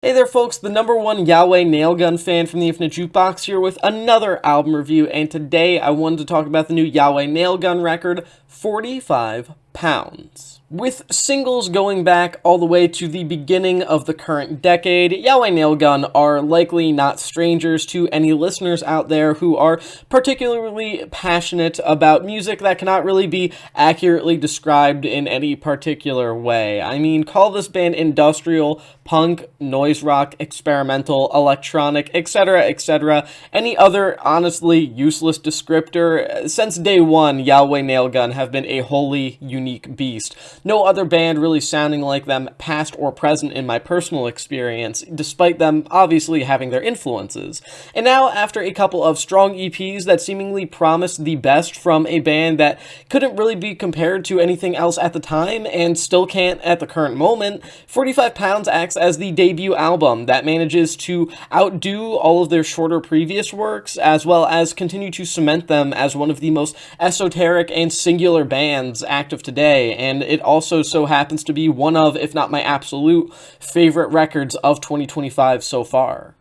Hey there folks, the #1 YHWH Nailgun fan from the Infinite Jukebox here with another album review, and today I wanted to talk about the new YHWH Nailgun record, 45 Pounds. With singles going back all the way to the beginning of the current decade, YHWH Nailgun are likely not strangers to any listeners out there who are particularly passionate about music that cannot really be accurately described in any particular way. I mean, call this band industrial, punk, noise rock, experimental, electronic, etc., etc., any other honestly useless descriptor. Since day one, YHWH Nailgun have been a wholly unique beast. No other band really sounding like them, past or present in my personal experience, despite them obviously having their influences. And now, after a couple of strong EPs that seemingly promised the best from a band that couldn't really be compared to anything else at the time, and still can't at the current moment, 45 Pounds acts as the debut album that manages to outdo all of their shorter previous works, as well as continue to cement them as one of the most esoteric and singular bands active today, and it also so happens to be one of, if not my absolute, favorite records of 2025 so far.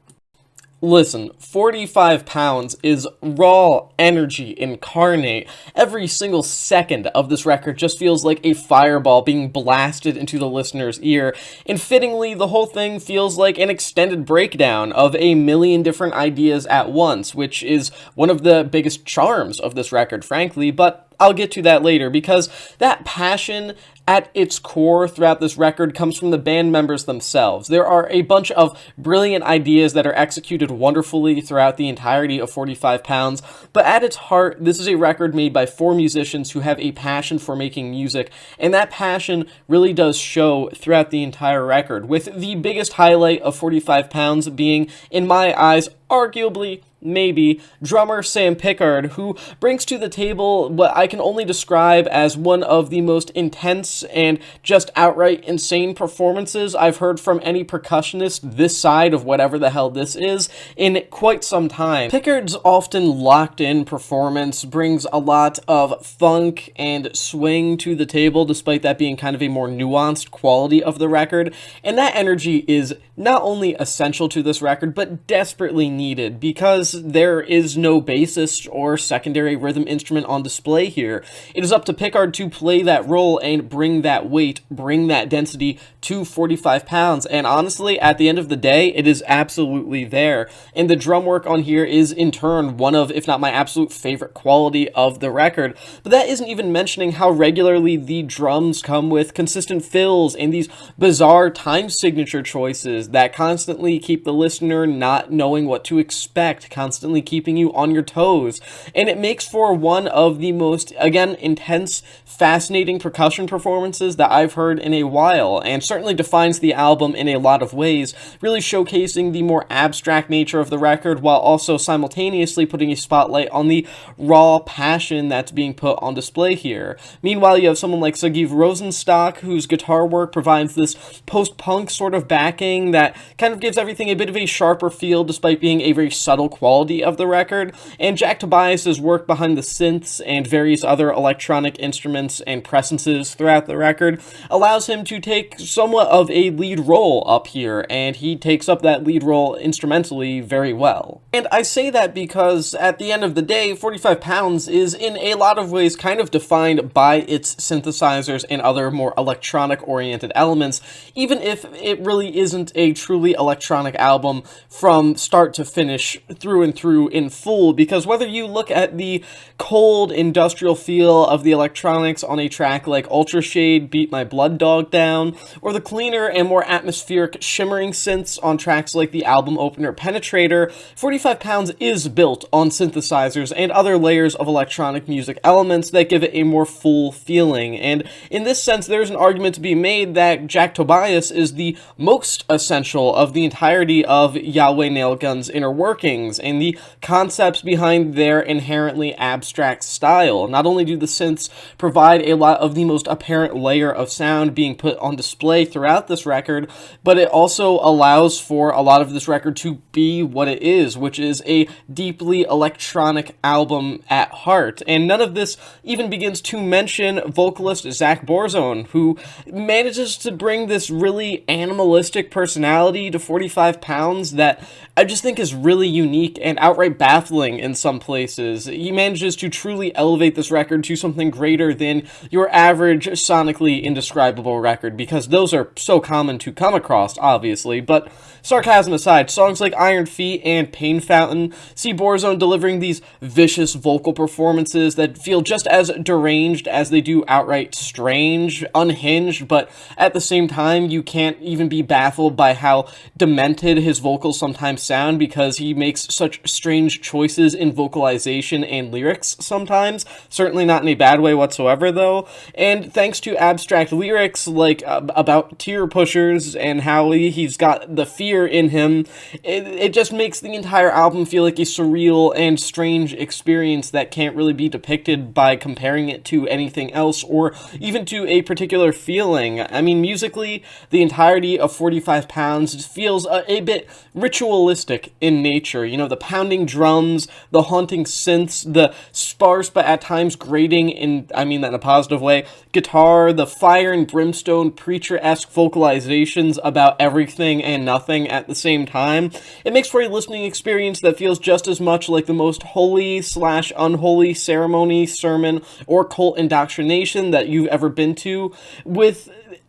Listen, 45 Pounds is raw energy incarnate. Every single second of this record just feels like a fireball being blasted into the listener's ear, and fittingly, the whole thing feels like an extended breakdown of a million different ideas at once, which is one of the biggest charms of this record, frankly, but I'll get to that later, because that passion at its core throughout this record comes from the band members themselves. There are a bunch of brilliant ideas that are executed wonderfully throughout the entirety of 45 Pounds, but at its heart, this is a record made by 4 musicians who have a passion for making music, and that passion really does show throughout the entire record, with the biggest highlight of 45 Pounds being, in my eyes, arguably, maybe, drummer Sam Pickard, who brings to the table what I can only describe as one of the most intense and just outright insane performances I've heard from any percussionist this side of whatever the hell this is in quite some time. Pickard's often locked-in performance brings a lot of funk and swing to the table, despite that being kind of a more nuanced quality of the record, and that energy is not only essential to this record, but desperately needed, because there is no bassist or secondary rhythm instrument on display here. It is up to Pickard to play that role and bring that weight, bring that density to 45 Pounds, and honestly, at the end of the day, it is absolutely there, and the drum work on here is, in turn, one of, if not my absolute favorite quality of the record, but that isn't even mentioning how regularly the drums come with consistent fills and these bizarre time signature choices that constantly keep the listener not knowing what to expect, constantly keeping you on your toes, and it makes for one of the most, again, intense, fascinating percussion performances that I've heard in a while, and certainly defines the album in a lot of ways, really showcasing the more abstract nature of the record while also simultaneously putting a spotlight on the raw passion that's being put on display here. Meanwhile, you have someone like Sergei Rosenstock, whose guitar work provides this post-punk sort of backing that kind of gives everything a bit of a sharper feel despite being a very subtle quality of the record, and Jack Tobias's work behind the synths and various other electronic instruments and presences throughout the record allows him to take somewhat of a lead role up here, and he takes up that lead role instrumentally very well. And I say that because at the end of the day, 45 Pounds is in a lot of ways kind of defined by its synthesizers and other more electronic-oriented elements, even if it really isn't a truly electronic album from start to finish, through and through in full, because whether you look at the cold industrial feel of the electronics on a track like Ultra Shade, Beat My Blood Dog Down, or the cleaner and more atmospheric shimmering synths on tracks like the album opener Penetrator, 45 Pounds is built on synthesizers and other layers of electronic music elements that give it a more full feeling, and in this sense there's an argument to be made that Jack Tobias is the most essential of the entirety of YHWH Nailgun's inner workings and the concepts behind their inherently abstract style. Not only do the synths provide a lot of the most apparent layer of sound being put on display throughout this record, but it also allows for a lot of this record to be what it is, which is a deeply electronic album at heart. And none of this even begins to mention vocalist Zach Borzone, who manages to bring this really animalistic personality to 45 pounds that I just think is really unique and outright baffling in some places. He manages to truly elevate this record to something greater than your average sonically indescribable record, because those are so common to come across, obviously. But sarcasm aside, songs like Iron Feet and Pain Fountain see Borzone delivering these vicious vocal performances that feel just as deranged as they do outright strange, unhinged, but at the same time, you can't even be baffled by how demented his vocals sometimes sound, because he makes such strange choices in vocalization and lyrics sometimes. Certainly not in a bad way whatsoever, though. And thanks to abstract lyrics like about tear pushers and how he's got the fear in him, it just makes the entire album feel like a surreal and strange experience that can't really be depicted by comparing it to anything else or even to a particular feeling. I mean, musically, the entirety of 45 Pounds feels a bit ritualistic in nature. You know, the pounding drums, the haunting synths, the sparse but at times grating, I mean that in a positive way, guitar, the fire and brimstone preacher-esque vocalizations about everything and nothing at the same time. It makes for a listening experience that feels just as much like the most holy/unholy ceremony, sermon, or cult indoctrination that you've ever been to,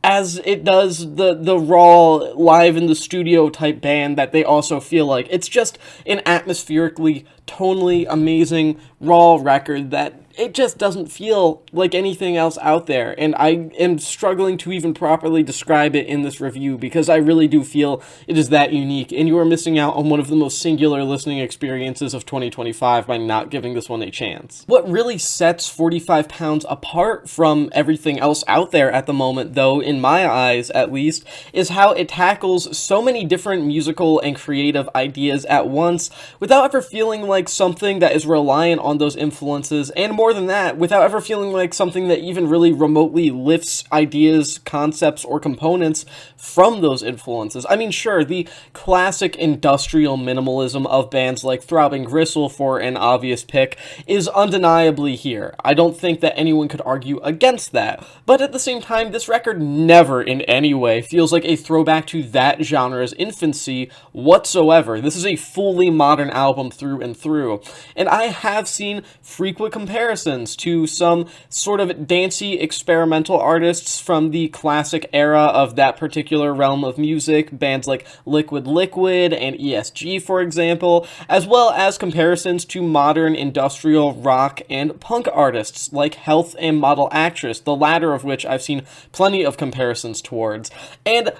as it does the raw, live in the studio type band that they also feel like. It's just an atmospherically, tonally amazing, raw record that it just doesn't feel like anything else out there, and I am struggling to even properly describe it in this review because I really do feel it is that unique, and you are missing out on one of the most singular listening experiences of 2025 by not giving this one a chance. What really sets 45 Pounds apart from everything else out there at the moment, though, in my eyes at least, is how it tackles so many different musical and creative ideas at once without ever feeling like something that is reliant on those influences, and more than that, without ever feeling like something that even really remotely lifts ideas, concepts, or components from those influences. I mean, sure, the classic industrial minimalism of bands like Throbbing Gristle, for an obvious pick, is undeniably here. I don't think that anyone could argue against that, but at the same time, this record never in any way feels like a throwback to that genre's infancy whatsoever. This is a fully modern album through and through, and I have seen frequent comparisons to some sort of dancey experimental artists from the classic era of that particular realm of music, bands like Liquid Liquid and ESG, for example, as well as comparisons to modern industrial rock and punk artists like Health and Model Actress, the latter of which I've seen plenty of comparisons towards. And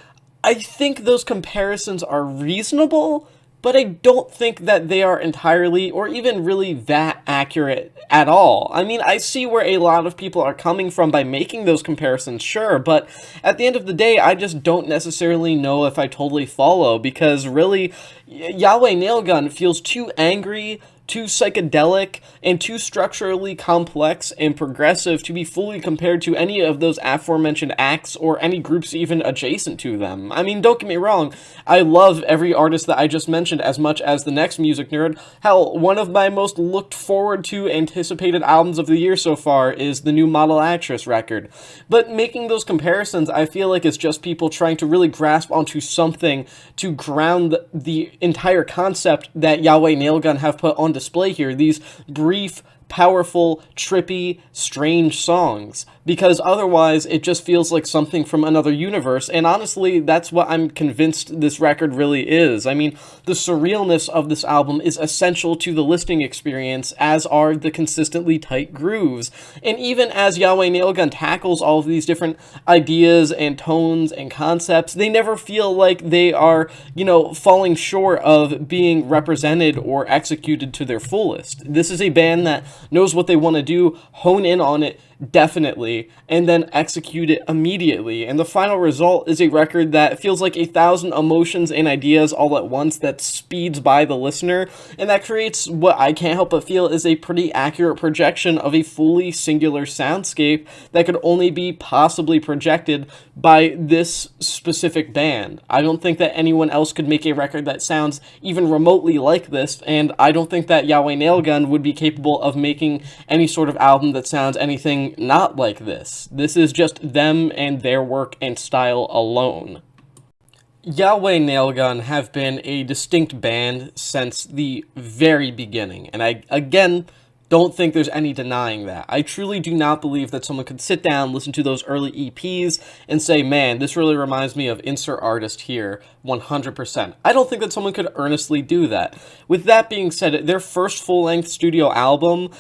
I think those comparisons are reasonable, but I don't think that they are entirely or even really that accurate at all. I mean, I see where a lot of people are coming from by making those comparisons, sure, but at the end of the day, I just don't necessarily know if I totally follow, because really, YHWH Nailgun feels too angry, too psychedelic, and too structurally complex and progressive to be fully compared to any of those aforementioned acts or any groups even adjacent to them. I mean, don't get me wrong, I love every artist that I just mentioned as much as the next music nerd. Hell, one of my most looked forward to anticipated albums of the year so far is the new Model Actress record. But making those comparisons, I feel like it's just people trying to really grasp onto something to ground the entire concept that YHWH Nailgun have put on display here, these brief, powerful, trippy, strange songs, because otherwise it just feels like something from another universe, and honestly, that's what I'm convinced this record really is. I mean, the surrealness of this album is essential to the listening experience, as are the consistently tight grooves, and even as YHWH Nailgun tackles all of these different ideas and tones and concepts, they never feel like they are, falling short of being represented or executed to their fullest. This is a band that knows what they want to do, hone in on it, definitely, and then execute it immediately. And the final result is a record that feels like 1,000 emotions and ideas all at once, that speeds by the listener, and that creates what I can't help but feel is a pretty accurate projection of a fully singular soundscape that could only be possibly projected by this specific band. I don't think that anyone else could make a record that sounds even remotely like this, and I don't think that YHWH Nailgun would be capable of making any sort of album that sounds anything not like this. This is just them and their work and style alone. YHWH Nailgun have been a distinct band since the very beginning, and I, again, don't think there's any denying that. I truly do not believe that someone could sit down, listen to those early EPs, and say, man, this really reminds me of insert artist here, 100%. I don't think that someone could earnestly do that. With that being said, their first full-length studio album,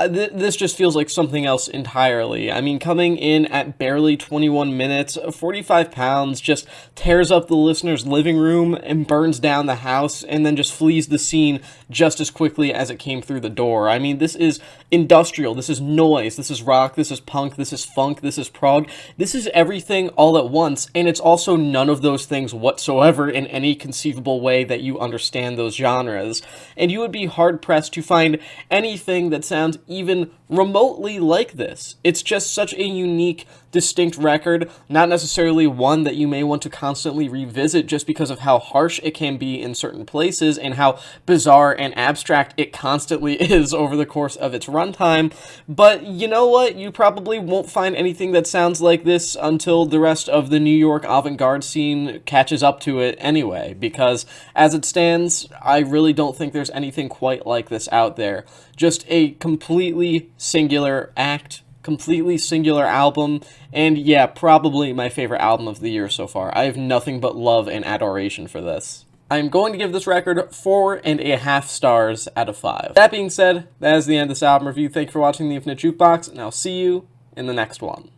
this just feels like something else entirely. I mean, coming in at barely 21 minutes, 45 pounds, just tears up the listener's living room and burns down the house, and then just flees the scene just as quickly as it came through the door. I mean, this is industrial, this is noise, this is rock, this is punk, this is funk, this is prog. This is everything all at once, and it's also none of those things whatsoever in any conceivable way that you understand those genres. And you would be hard-pressed to find anything that sounds even remotely like this. It's just such a unique, distinct record, not necessarily one that you may want to constantly revisit just because of how harsh it can be in certain places and how bizarre and abstract it constantly is over the course of its runtime. But you know what? You probably won't find anything that sounds like this until the rest of the New York avant-garde scene catches up to it anyway, because as it stands, I really don't think there's anything quite like this out there. Just a completely singular act, completely singular album, and yeah, probably my favorite album of the year so far. I have nothing but love and adoration for this. I'm going to give this record 4.5 stars out of 5. That being said, that is the end of this album review. Thank you for watching The Infinite Jukebox, and I'll see you in the next one.